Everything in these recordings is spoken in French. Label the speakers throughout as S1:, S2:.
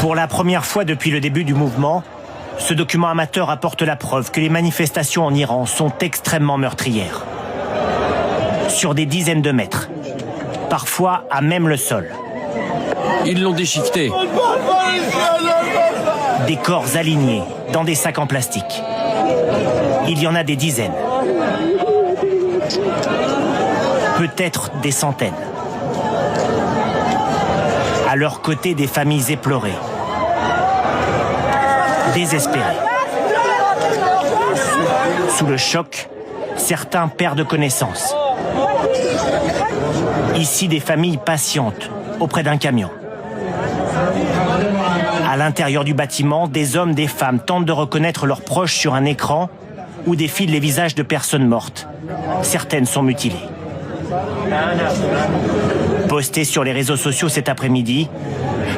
S1: Pour la première fois depuis le début du mouvement, ce document amateur apporte la preuve que les manifestations en Iran sont extrêmement meurtrières. Sur des dizaines de mètres, parfois à même le sol.
S2: Ils l'ont déchiqueté.
S1: Des corps alignés dans des sacs en plastique. Il y en a des dizaines. Peut-être des centaines. À leur côté, des familles éplorées, désespérées. Sous le choc, certains perdent connaissance. Ici, des familles patientes auprès d'un camion. À l'intérieur du bâtiment, des hommes, des femmes tentent de reconnaître leurs proches sur un écran où défilent les visages de personnes mortes. Certaines sont mutilées. Posté sur les réseaux sociaux cet après-midi,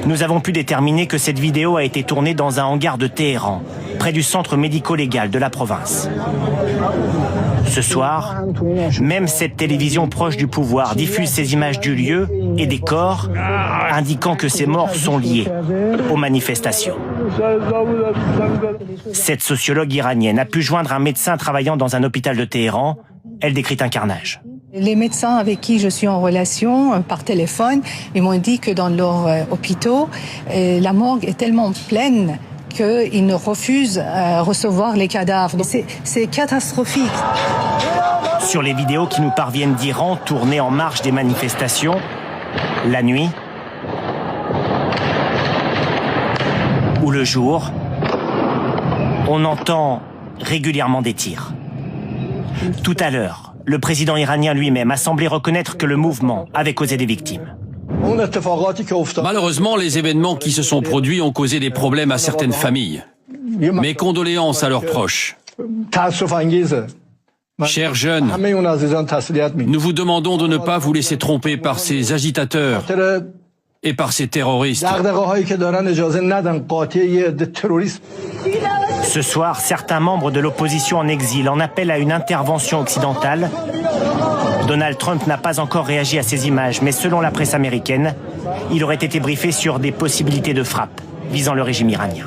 S1: nous avons pu déterminer que cette vidéo a été tournée dans un hangar de Téhéran, près du centre médico-légal de la province. Ce soir, même cette télévision proche du pouvoir diffuse ces images du lieu et des corps, indiquant que ces morts sont liés aux manifestations. Cette sociologue iranienne a pu joindre un médecin travaillant dans un hôpital de Téhéran. Elle décrit un carnage.
S3: Les médecins avec qui je suis en relation par téléphone, ils m'ont dit que dans leurs hôpitaux, la morgue est tellement pleine qu'ils ne refusent recevoir les cadavres. C'est catastrophique.
S1: Sur les vidéos qui nous parviennent d'Iran, tournées en marge des manifestations, la nuit ou le jour, on entend régulièrement des tirs. Tout à l'heure, le président iranien lui-même a semblé reconnaître que le mouvement avait causé des victimes.
S2: Malheureusement, les événements qui se sont produits ont causé des problèmes à certaines familles. Mes condoléances à leurs proches. Chers jeunes, nous vous demandons de ne pas vous laisser tromper par ces agitateurs et par ces terroristes.
S1: Ce soir, certains membres de l'opposition en exil en appellent à une intervention occidentale. Donald Trump n'a pas encore réagi à ces images, mais selon la presse américaine, il aurait été briefé sur des possibilités de frappe visant le régime iranien.